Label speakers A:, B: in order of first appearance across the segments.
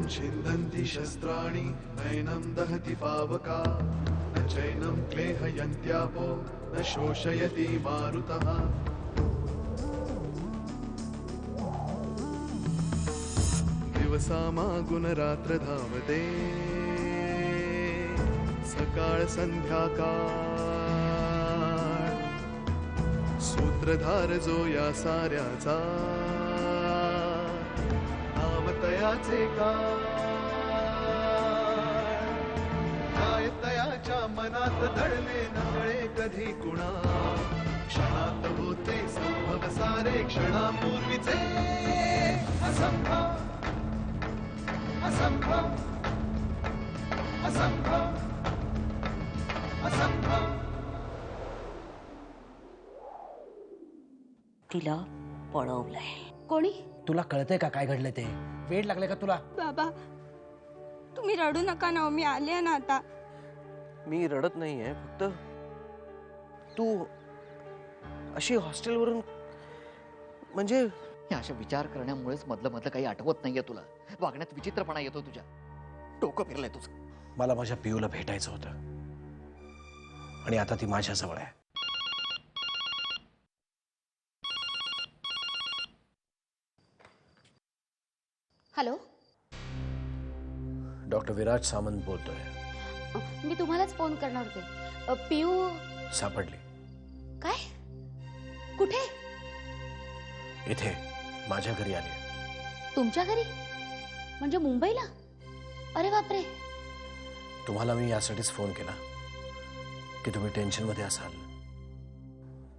A: शस्त्रं छिन्दन्ति शस्त्राणि नैनं दहति पावका न चैनं क्लेहयन्त्यापो न शोषयति मारुतः दिवसामागुन रात्र धावते सकाळ संध्याकाळ सूत्रधार जो या साऱ्याचा तयाचे काय तयाच्या मनात दडले नकळे कधी कुणा क्षणात होते संभव सारे क्षणापूर्वीचे असंभव असंभव असंभव असंभव.
B: तिला पळवलंय.
C: कोणी?
D: तुला कळतंय का काय घडलंय ते? वेड लागले का तुला?
C: बाबा तुम्ही रडू नका ना, मी आले ना आता.
E: मी रडत नाहीये, फक्त तू अशी हॉस्टेलवरून म्हणजे
F: अशा विचार करण्यामुळेच मधलं मधलं काही आठवत नाहीये तुला. वागण्यात विचित्रपणा येतो तुझ्या. डोकं फिरलंय तुझं.
D: मला माझ्या पियूला भेटायचं होतं आणि आता ती माझ्या जवळ आहे.
C: हॅलो,
D: डॉक्टर विराज सामंत बोलतोय.
C: मी तुम्हालाच फोन करणार होते. पियू
D: सापडली.
C: काय? कुठे?
D: इथे माझ्या घरी आली.
C: तुमच्या घरी? म्हणजे मुंबईला? अरे बापरे.
D: तुम्हाला मी यासाठीच फोन केला की तुम्ही टेन्शन मध्ये असाल.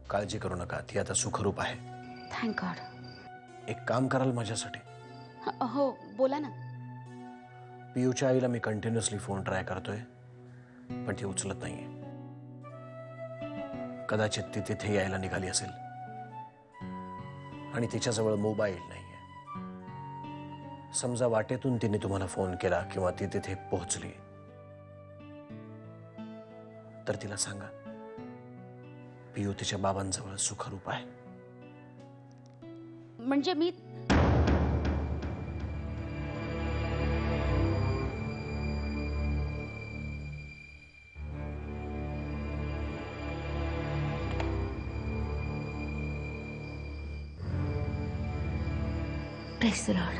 D: काळजी करू नका, ती आता सुखरूप आहे.
C: Thank God.
D: एक काम कराल माझ्यासाठी?
C: हो बोला ना.
D: पियूच्या आईला मी कंटिन्युअसली फोन ट्राय करतोय पण ती उचलत नाहीये. कदाचित ती तिथे यायला निघाली असेल आणि तिच्याजवळ मोबाईल नाहीये. समजा वाटेतून तिने तुम्हाला फोन केला किंवा ती तिथे पोहोचली तर तिला सांगा पियू तिच्या बाबांजवळ सुखरूप आहे.
C: म्हणजे मी Praise the Lord.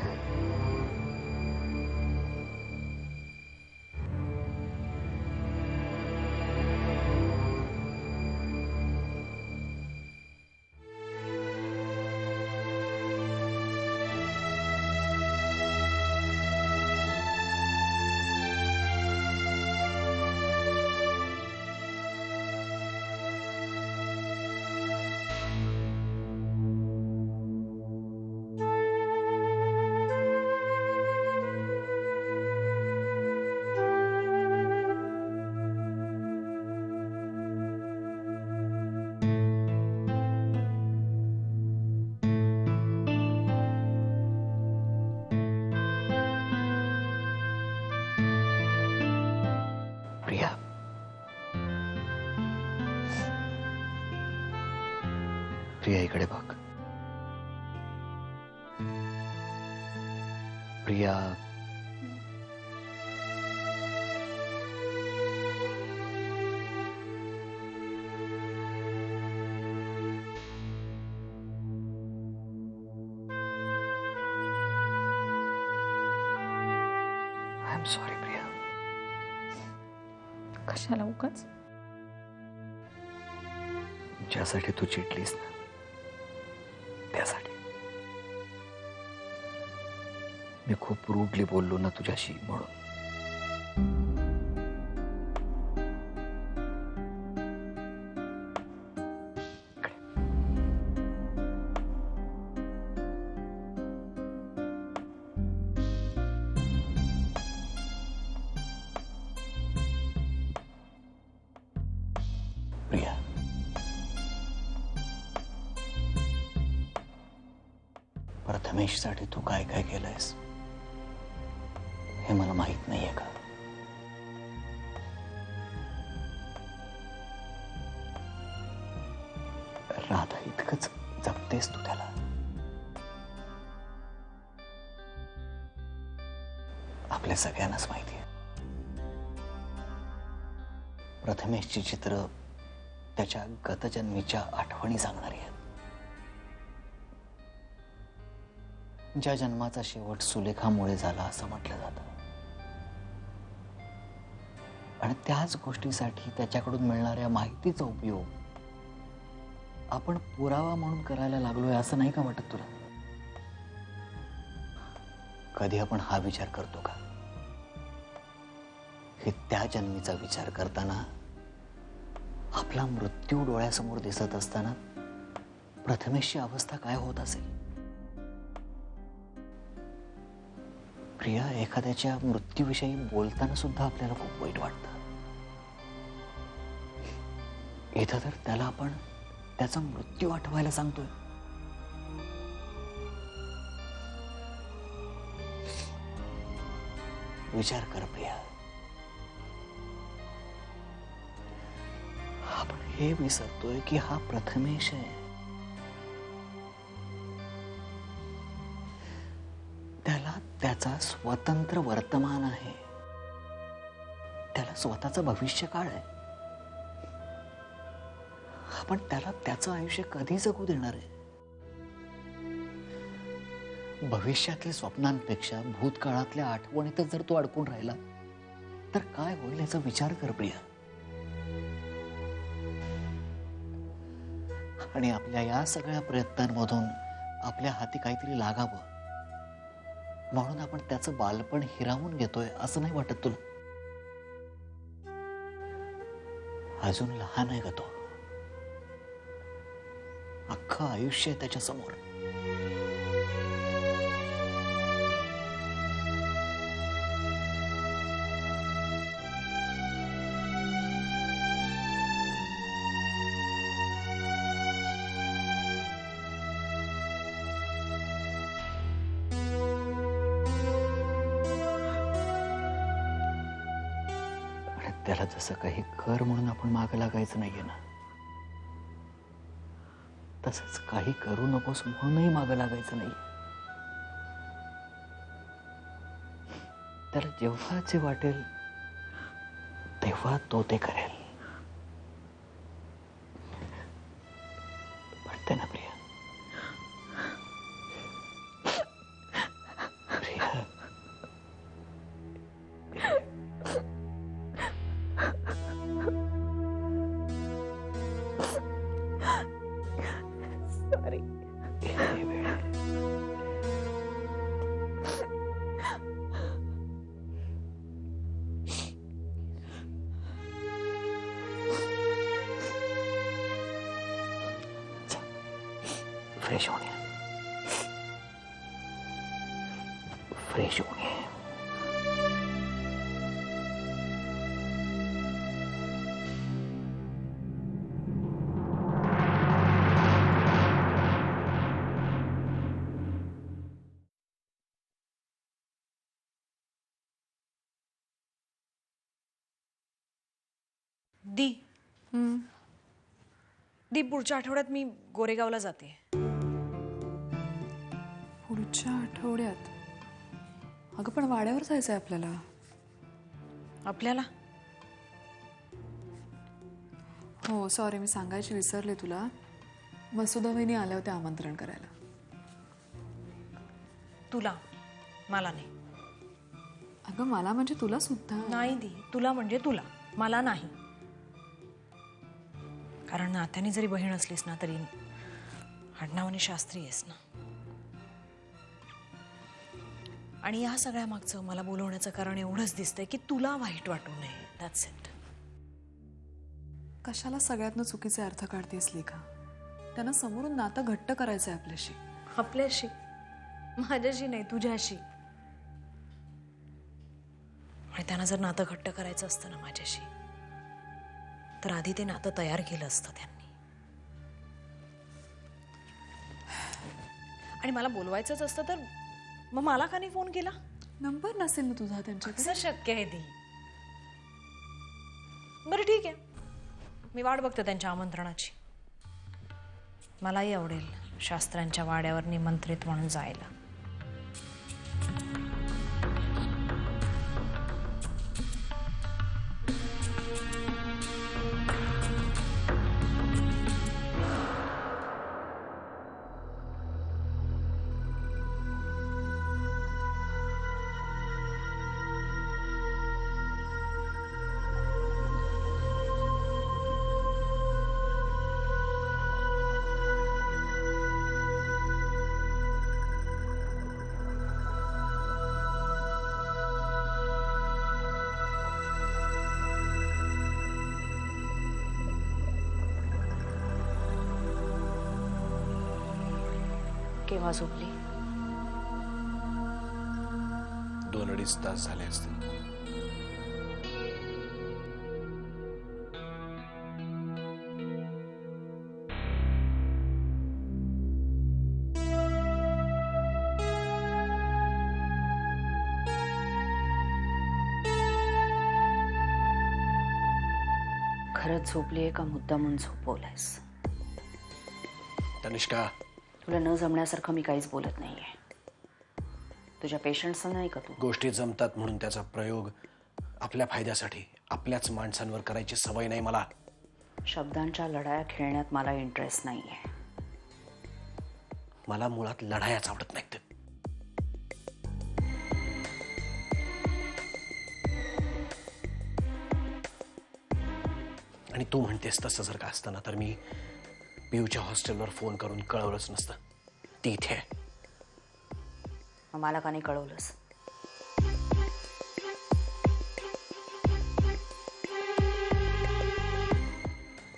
F: प्रिया इकडे बघ. Priya, I am sorry Priya.
C: कशाला उगाच?
F: ज्यासाठी तू चिडलीस ना त्यासाठी. मी खूप रूडली बोललो ना तुझ्याशी म्हणून. प्रिया, प्रथमेशसाठी तू काय काय केलंयस हे मला माहित नाहीये का? राधा इतकंच जपतेस तू त्याला. आपल्या सगळ्यांनाच माहिती आहे, प्रथमेशची चित्र त्याच्या गतजन्मीच्या आठवणी सांगणारी आहेत. ज्या जन्माचा शेवट सुलेखामुळे झाला असं म्हटलं जातं, आणि त्याच गोष्टीसाठी त्याच्याकडून मिळणाऱ्या माहितीचा उपयोग आपण पुरावा म्हणून करायला लागलोय असं नाही का वाटत तुला? कधी आपण हा विचार करतो का की त्या जन्मीचा विचार करताना आपला मृत्यू डोळ्यासमोर दिसत असताना प्रथमेशची अवस्था काय होत असेल? प्रिया, एखाद्याच्या मृत्यूविषयी बोलताना सुद्धा आपल्याला खूप वाईट वाटतं. इथं तर त्याला आपण त्याचा मृत्यू आठवायला सांगतोय. विचार कर प्रिया, आपण हे विसरतोय की हा प्रथमेश आहे. त्याला त्याचा स्वतंत्र वर्तमान आहे, त्याला स्वतःचं भविष्य काळ आहे. आपण त्याला त्याचं आयुष्य कधी जगू देणार आहे? भविष्यातल्या स्वप्नांपेक्षा भूतकाळातल्या आठवणीतच जर तो अडकून राहिला तर काय होईल याचा विचार कर प्रिया. आणि आपल्या या सगळ्या प्रयत्नांमधून आपल्या हाती काहीतरी लागावं म्हणून आपण त्याचं बालपण हिरावून घेतोय असं नाही वाटत तुला? अजून लहान आहे का तो? अख्खं आयुष्य आहे त्याच्या समोर. त्याला जसं काही कर म्हणून आपण मागे लागायचं नाहीये ना, तसंच काही करू नकोस म्हणूनही मागे लागायचं नाही. त्याला जेव्हा जे वाटेल तेव्हा तो ते करेल. वाटतंय ना प्रिया? प्रिया, फ्रेश होऊन ये. फ्रेश होऊन ये.
G: दी पुढच्या आठवड्यात मी गोरेगावला जाते.
H: पुढच्या आठवड्यात? अगं पण वाड्यावर जायचंय आपल्याला.
G: आपल्याला?
H: हो सॉरी, मी सांगायची विसरले तुला. मसुदा वहिनी आल्या होत्या आमंत्रण करायला.
G: तुला? मला नाही.
H: अगं मला म्हणजे तुला सुद्धा.
G: नाही दी, तुला म्हणजे तुला, मला नाही. कारण नात्याने जरी बहीण असलीस ना तरी आडनावाने शास्त्री आहेस ना. आणि या सगळ्या मागचं मला बोलवण्याचं कारण एवढंच दिसतंय की तुला वाईट वाटू नये. That's it.
H: कशाला सगळ्यातनं चुकीचे अर्थ काढतेस लेखा? त्यांना समोरून नातं घट्ट करायचंय आपल्याशी.
G: आपल्याशी? माझ्याशी नाही, तुझ्याशी. आणि त्यांना जर नातं घट्ट करायचं असतं ना माझ्याशी, तर आधी ते नातं तयार केलं असतं त्यांनी. आणि मला बोलवायचंच असतं तर मग मला का नाही फोन केला?
H: नंबर नसेल ना तुझा त्यांच्याकडे?
G: कसं शक्य आहे ती? बरं ठीक आहे, मी वाट बघते त्यांच्या आमंत्रणाची. मलाही आवडेल शास्त्रांच्या वाड्यावर निमंत्रित म्हणून जायला.
B: केव्हा झोपली?
D: 2-2.5 तास झाले असतील.
B: खरंच झोपलीये का मुद्दामून झोपवलंयस?
D: तनिष्का,
B: तुला न जमण्यासारखं मी काहीच बोलत नाहीये. तुझ्या पेशंट्सना नाही का तू?
D: गोष्टी जमतात म्हणून त्याचा प्रयोग आपल्या फायद्यासाठी आपल्याच माणसांवर करायची सवय नाही मला.
B: शब्दांच्या लढाया खेळण्यात मला इंटरेस्ट नाहीये.
D: मला मुळात लढायाच आवडत नाहीत. आणि तू म्हणतेस तसं जर का असताना तर मी पियूच्या हॉस्टेलवर फोन करून कळवलंच नसतं. ती इथे आहे.
B: मग मला का नाही कळवलंस?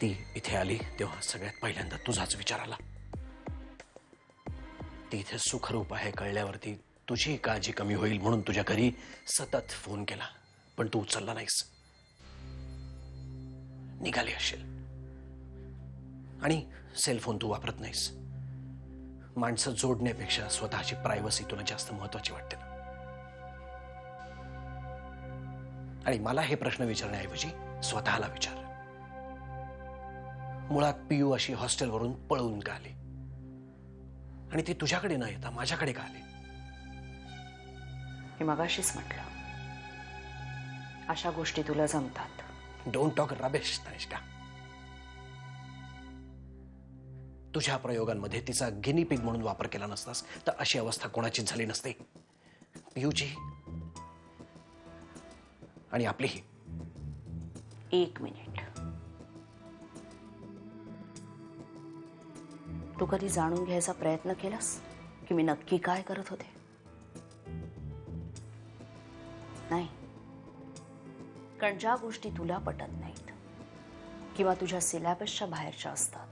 D: ती इथे आली तेव्हा सगळ्यात पहिल्यांदा तुझाच विचार आला. ती इथे सुखरूप आहे कळल्यावरती तुझी काळजी कमी होईल म्हणून तुझ्या घरी सतत फोन केला, पण तू उचलला नाहीस. निघाली असेल. आणि सेलफोन तू वापरत नाहीस. माणसं जोडण्यापेक्षा स्वतःची प्रायव्हसी तुला जास्त महत्वाची वाटते ना. आणि मला हे प्रश्न विचारण्याऐवजी स्वतःला विचार, मुळात पियू अशी हॉस्टेलवरून पळून का आली? आणि ती तुझ्याकडे न येता माझ्याकडे का आली?
B: मी मगाशीच म्हटलं, अशा गोष्टी तुला जमतात.
D: Don't talk rubbish Tanishka. तुझ्या प्रयोगांमध्ये तिचा गिनी पिग म्हणून वापर केला नसतास तर अशी अवस्था कोणाचीच झाली नसते. पियूची आणि आपलीही.
B: 1 मिनिट. तू कधी जाणून घ्यायचा प्रयत्न केलास की मी नक्की काय करत होते? नाही. कारण ज्या गोष्टी तुला पटत नाहीत किंवा तुझ्या सिलेबसच्या बाहेरच्या असतात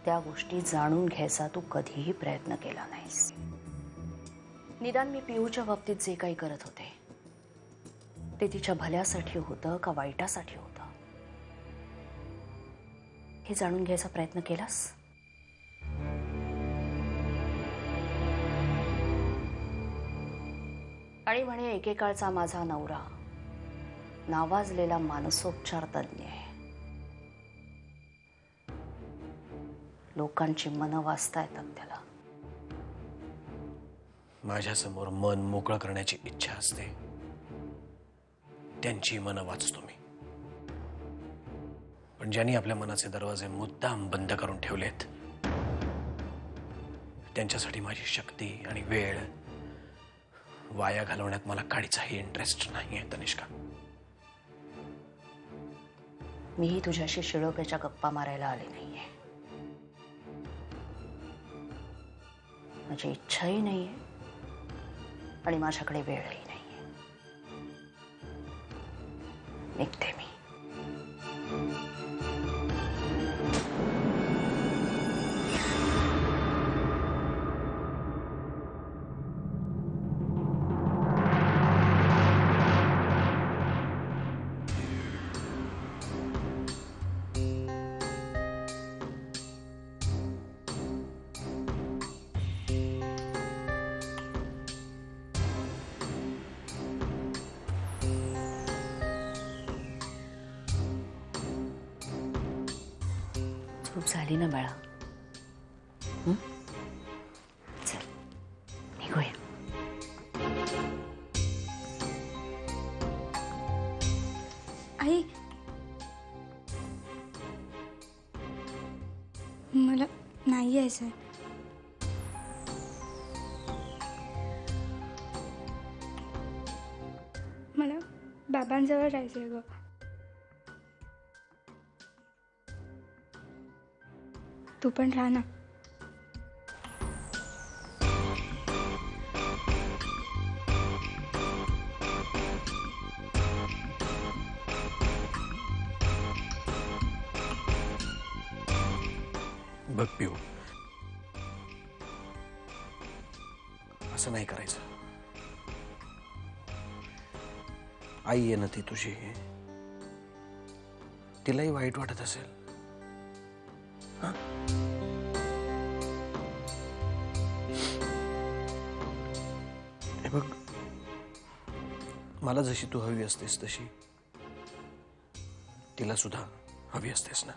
B: त्या गोष्टी जाणून घ्यायचा तू कधीही प्रयत्न केला नाहीस. निदान मी पियूच्या बाबतीत जे काही करत होते ते तिच्या भल्यासाठी होतं का वाईटासाठी होतं हे जाणून घ्यायचा प्रयत्न केलास? आणि म्हणे एकेकाळचा माझा नवरा नावाजलेला मानसोपचार तज्ञ आहे. लोकांची मनं वाचता येतात त्याला.
D: माझ्यासमोर मन मोकळं करण्याची इच्छा असते, त्यांची मनं वाचतो मी. पण ज्यांनी आपल्या मनाचे दरवाजे मुद्दाम बंद करून ठेवलेत त्यांच्यासाठी माझी शक्ती आणि वेळ वाया घालवण्यात मला काहीचाही इंटरेस्ट नाही आहे तनिष्का.
B: मीही तुझ्याशी शिळोप्याच्या गप्पा मारायला आले नाहीये. माझी इच्छाही नाहीये आणि माझ्याकडे वेळही नाहीये. निघते मी. झोप झाली ना बाळा? चल निघूया.
C: आई, मला नाही यायचंय. मला बाबांजवळ जायचंय ग. तू पण राहा ना.
D: बघ पिऊ, असं नाही करायचं. आई आहे ना ती तुझी, तिलाही वाईट वाटत असेल. हा? हे बघ, मला जशी तू हवी असतेस तशी तिला सुद्धा हवी असतेस ना.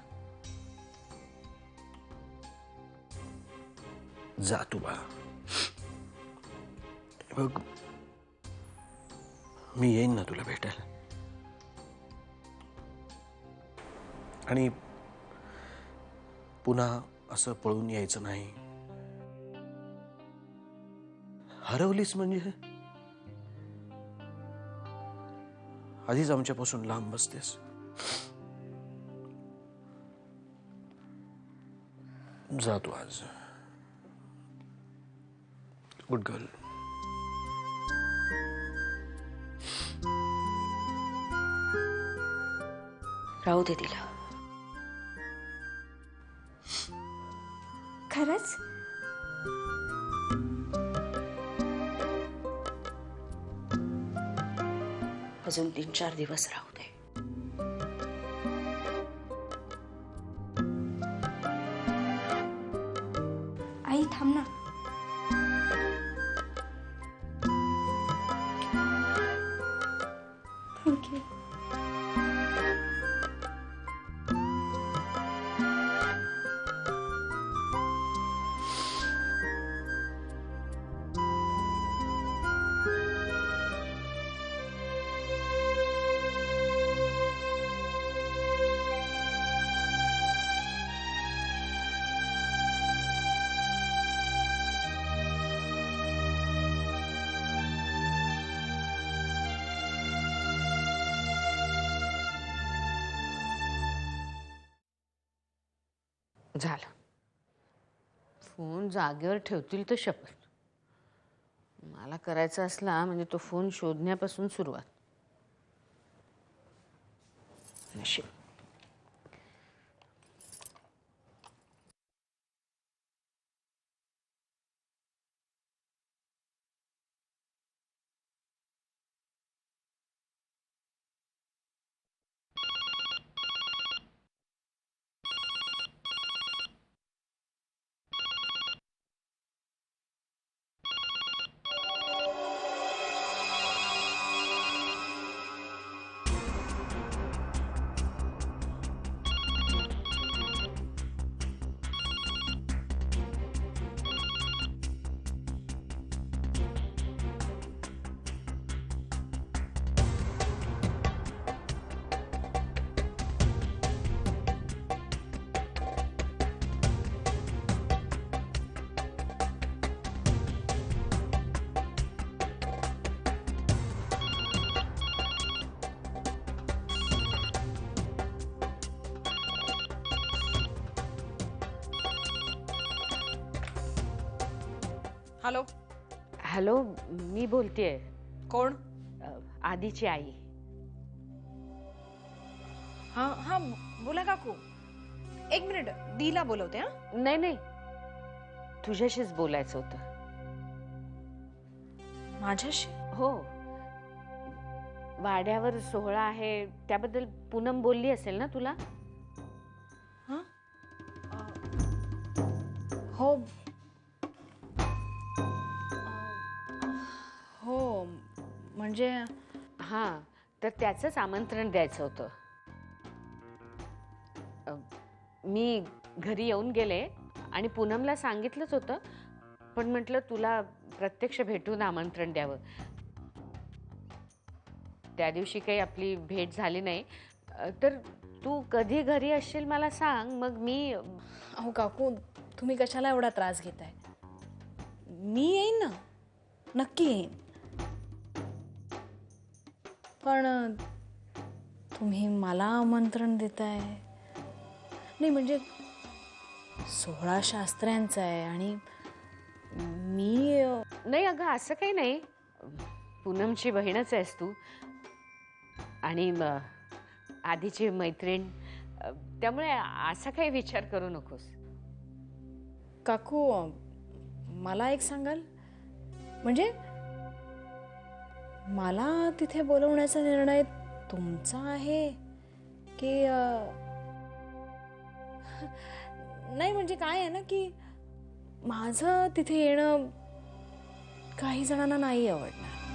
D: जा तू बाळा. बघ, मी येईन ना तुला भेटायला. आणि पुन्हा असं पळून यायचं नाही. हरवलीस म्हणजे आधीच आमच्यापासून लांब बसतेस. जा तू आज. Good girl.
B: राहू दे तिला.
C: खरंच?
B: अजून 3-4 दिवस राहू दे.
C: आई थांब ना. थँक्यू.
I: झालं. फोन जागेवर ठेवतील तर शपथ. मला करायचा असला म्हणजे तो फोन शोधण्यापासून सुरुवात. नशीब.
G: हॅलो.
I: हॅलो, मी बोलतेय.
G: कोण?
I: आधीची आई.
G: हा हा, बोला काकू. एक मिनिट, दीला बोलवते. हा.
I: नाही नाही, तुझ्याशीच बोलायचं होतं.
G: माझ्याशी?
I: हो, वाड्यावर सोहळा आहे त्याबद्दल पूनम बोलली असेल ना तुला?
G: हो हो, म्हणजे
I: हां, तर त्याचंच आमंत्रण द्यायचं होतं. मी घरी येऊन गेले आणि पूनमला सांगितलंच होतं, पण म्हटलं तुला प्रत्यक्ष भेटून आमंत्रण द्यावं. त्या दिवशी काही आपली भेट झाली नाही, तर तू कधी घरी असशील मला सांग, मग मी.
G: अहो काकू, तुम्ही कशाला एवढा त्रास घेताय? मी येईन ना, नक्की येईन. पण तुम्ही मला आमंत्रण देताय? नाही म्हणजे सोहळा शास्त्र्यांचा आहे आणि मी.
I: नाही अगं, असं काही नाही. पूनमची बहीणच आहेस तू आणि आधीची मैत्रीण, त्यामुळे असा काही विचार करू नकोस.
G: काकू, मला एक सांगाल? म्हणजे मला तिथे बोलवण्याचा निर्णय तुमचा आहे की नाही म्हणजे काय आहे ना की माझं तिथे येणं काही जणांना नाही आवडणार.